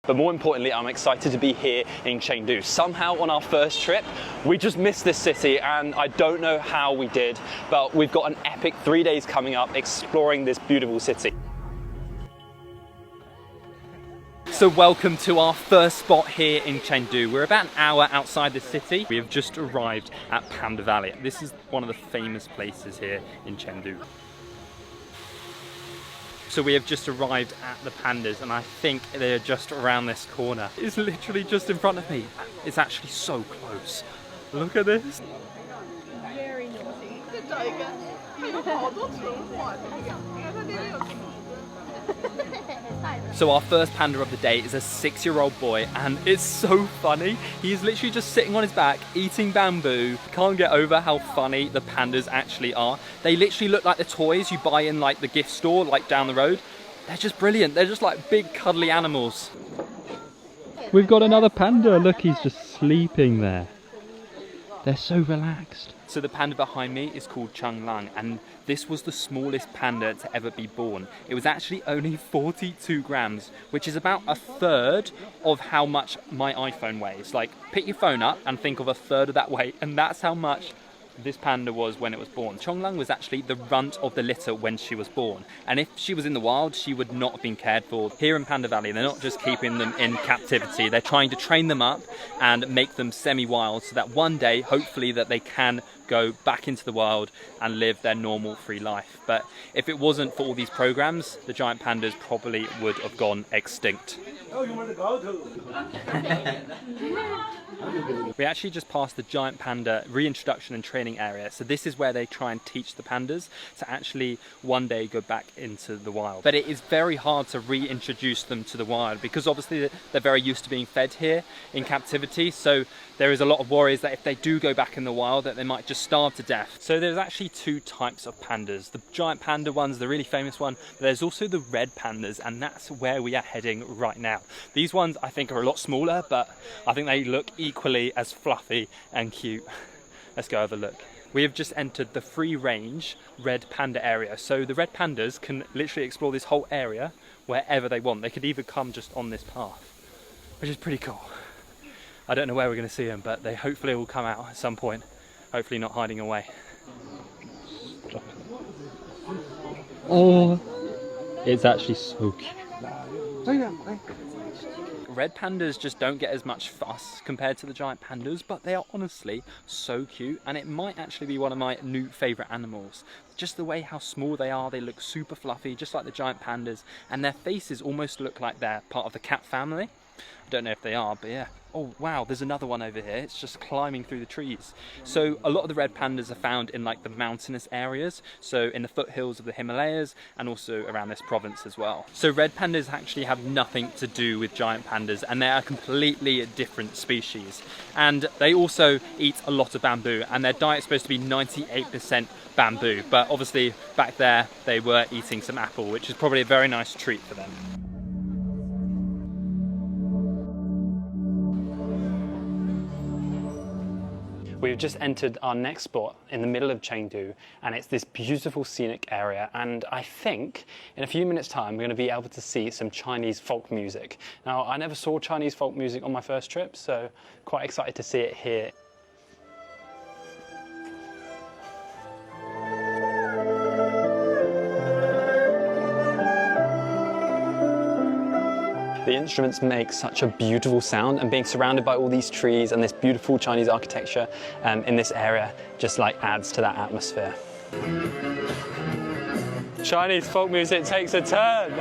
but more importantly, I'm excited to be here in Chengdu. Somehow on our first trip, we just missed this city, and I don't know how we did, but we've got an epic 3 days coming up exploring this beautiful city. So welcome to our first spot here in Chengdu. We're about an hour outside the city. We have just arrived at Panda Valley. This is one of the famous places here in Chengdu. So we have just arrived at the pandas, and I think they're just around this corner. It's literally just in front of me. It's actually so close. Look at this. Very naughty. So our first panda of the day is a 6-year-old boy, and it's so funny. He's literally just sitting on his back, eating bamboo. Can't get over how funny the pandas actually are. They literally look like the toys you buy in like the gift store, like down the road. They're just brilliant. They're just like big cuddly animals. We've got another panda. Look, he's just sleeping there. They're so relaxed. So the panda behind me is called Changlang, and this was the smallest panda to ever be born. It was actually only 42 grams, which is about a third of how much my iPhone weighs. Like, pick your phone up and think of a third of that weight, and that's how much this panda was when it was born. Chonglang was actually the runt of the litter when she was born, and if she was in the wild, she would not have been cared for. Here in Panda Valley, they're not just keeping them in captivity, they're trying to train them up and make them semi-wild so that one day, hopefully, that they can go back into the wild and live their normal free life. But if it wasn't for all these programs, the giant pandas probably would have gone extinct. We actually just passed the giant panda reintroduction and training area. So this is where they try and teach the pandas to actually one day go back into the wild. But it is very hard to reintroduce them to the wild because obviously they're very used to being fed here in captivity. So there is a lot of worries that if they do go back in the wild that they might just starve to death. So there's actually two types of pandas. The giant panda one's the really famous one, but there's also the red pandas, and that's where we are heading right now. These ones I think are a lot smaller, but I think they look equally as fluffy and cute. Let's go have a look. We have just entered the free range red panda area. So the red pandas can literally explore this whole area wherever they want. They could even come just on this path, which is pretty cool. I don't know where we're going to see them, but they hopefully will come out at some point. Hopefully not hiding away. Oh, it's actually so cute. Red pandas just don't get as much fuss compared to the giant pandas, but they are honestly so cute, and it might actually be one of my new favourite animals. Just the way how small they are, they look super fluffy, just like the giant pandas, and their faces almost look like they're part of the cat family. I don't know if they are, but yeah. Oh wow, there's another one over here. It's just climbing through the trees. So a lot of the red pandas are found in like the mountainous areas, so in the foothills of the Himalayas and also around this province as well. So red pandas actually have nothing to do with giant pandas, and they are a completely different species. And they also eat a lot of bamboo, and their diet's supposed to be 98% bamboo. But obviously back there they were eating some apple, which is probably a very nice treat for them. We've just entered our next spot in the middle of Chengdu, and it's this beautiful scenic area, and I think in a few minutes time we're going to be able to see some Chinese folk music. Now, I never saw Chinese folk music on my first trip, so quite excited to see it here. The instruments make such a beautiful sound, and being surrounded by all these trees and this beautiful Chinese architecture in this area just like adds to that atmosphere. Chinese folk music takes a turn.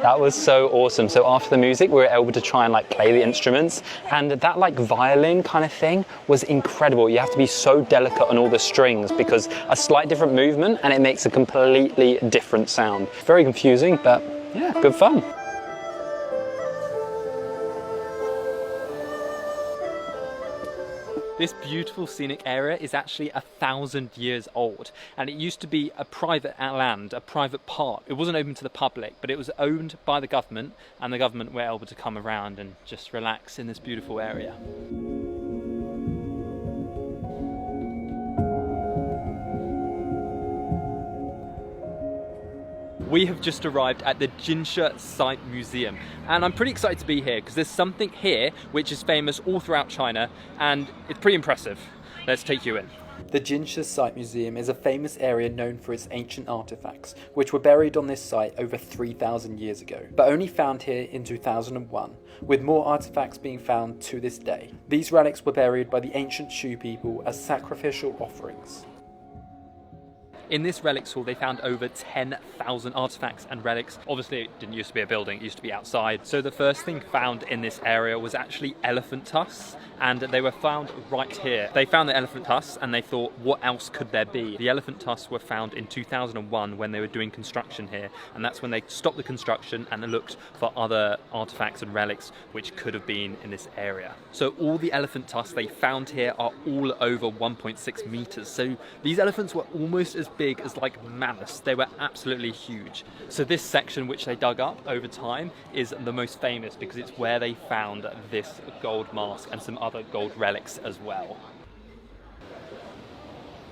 That was so awesome. So after the music, we were able to try and like play the instruments, and that like violin kind of thing was incredible. You have to be so delicate on all the strings because a slight different movement and it makes a completely different sound. Very confusing, but yeah, good fun. This beautiful scenic area is actually 1,000 years old, and it used to be a private land, a private park. It wasn't open to the public, but it was owned by the government, and the government were able to come around and just relax in this beautiful area. We have just arrived at the Jinshi Site Museum, and I'm pretty excited to be here because there's something here which is famous all throughout China, and it's pretty impressive. Let's take you in. The Jinshi Site Museum is a famous area known for its ancient artifacts, which were buried on this site over 3,000 years ago, but only found here in 2001, with more artifacts being found to this day. These relics were buried by the ancient Shu people as sacrificial offerings. In this relics hall, they found over 10,000 artifacts and relics. Obviously, it didn't used to be a building, it used to be outside. So the first thing found in this area was actually elephant tusks, and they were found right here. They found the elephant tusks and they thought, what else could there be? The elephant tusks were found in 2001 when they were doing construction here, and that's when they stopped the construction and looked for other artifacts and relics which could have been in this area. So all the elephant tusks they found here are all over 1.6 meters. So these elephants were almost as big as like mammoths. They were absolutely huge. So this section which they dug up over time is the most famous because it's where they found this gold mask and some other gold relics as well.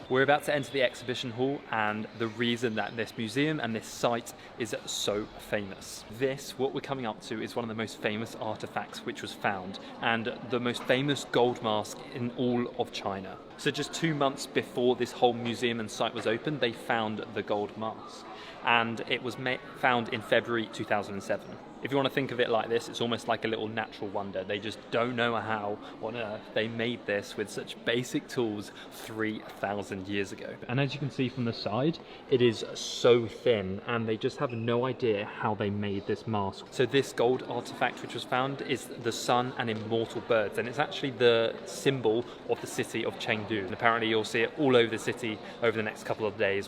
We're about to enter the exhibition hall, and the reason that this museum and this site is so famous. This, what we're coming up to, is one of the most famous artifacts which was found, and the most famous gold mask in all of China. So just 2 months before this whole museum and site was opened, they found the gold mask, and it was found in February 2007. If you want to think of it like this, it's almost like a little natural wonder. They just don't know how on earth they made this with such basic tools 3,000 years ago. And as you can see from the side, it is so thin, and they just have no idea how they made this mask. So this gold artifact which was found is the sun and immortal birds, and it's actually the symbol of the city of Chengdu. And apparently you'll see it all over the city over the next couple of days.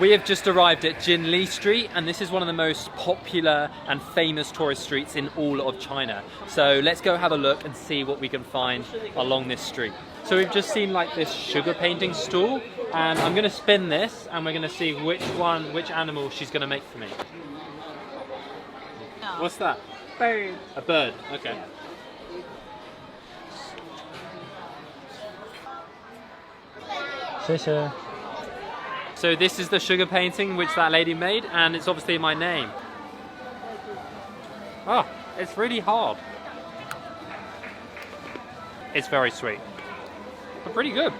We have just arrived at Jinli Street, and this is one of the most popular and famous tourist streets in all of China. So let's go have a look and see what we can find along this street. So we've just seen like this sugar painting stall, and I'm going to spin this and we're going to see which animal she's going to make for me. What's that? Bird. A bird, okay. So this is the sugar painting which that lady made, and it's obviously my name. Oh, it's really hard. It's very sweet, but pretty good.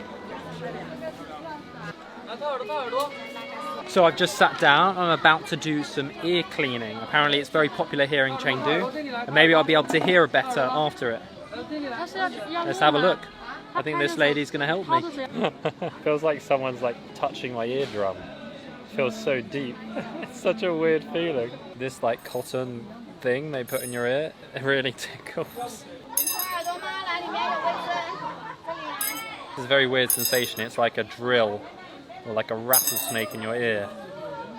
So I've just sat down. I'm about to do some ear cleaning. Apparently it's very popular here in Chengdu, and maybe I'll be able to hear better after it. Let's have a look. I think this lady's going to help me. Feels like someone's like touching my eardrum. Feels so deep. It's such a weird feeling. This like cotton thing they put in your ear, it really tickles. It's a very weird sensation. It's like a drill or like a rattlesnake in your ear.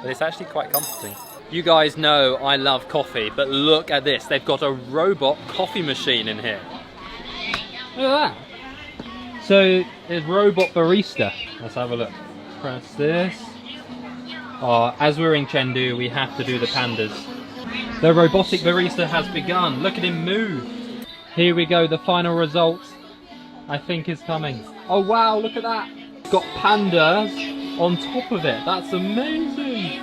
But it's actually quite comforting. You guys know I love coffee, but look at this. They've got a robot coffee machine in here. Look at that. So it's robot barista. Let's have a look. Press this. Oh, as we're in Chengdu, we have to do the pandas. The robotic barista has begun. Look at him move. Here we go. The final result, I think, is coming. Oh wow! Look at that. It's got pandas on top of it. That's amazing.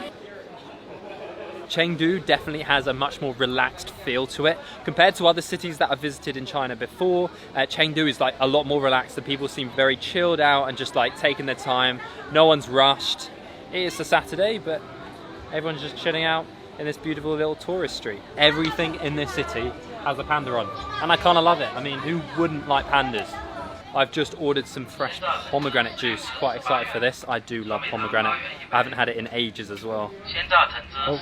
Chengdu definitely has a much more relaxed feel to it. Compared to other cities that I've visited in China before, Chengdu is like a lot more relaxed. The people seem very chilled out and just like taking their time. No one's rushed. It's a Saturday, but everyone's just chilling out in this beautiful little tourist street. Everything in this city has a panda on, and I kind of love it. I mean, who wouldn't like pandas? I've just ordered some fresh pomegranate juice. Quite excited for this. I do love pomegranate. I haven't had it in ages as well. Oh.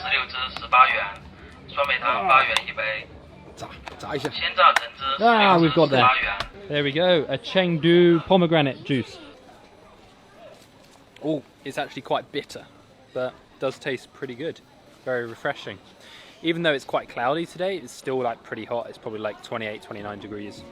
Ah, we've got that. There we go. A Chengdu pomegranate juice. Oh, it's actually quite bitter, but does taste pretty good. very refreshing. Even though it's quite cloudy today, it's still like pretty hot. It's probably like 28, 29 degrees.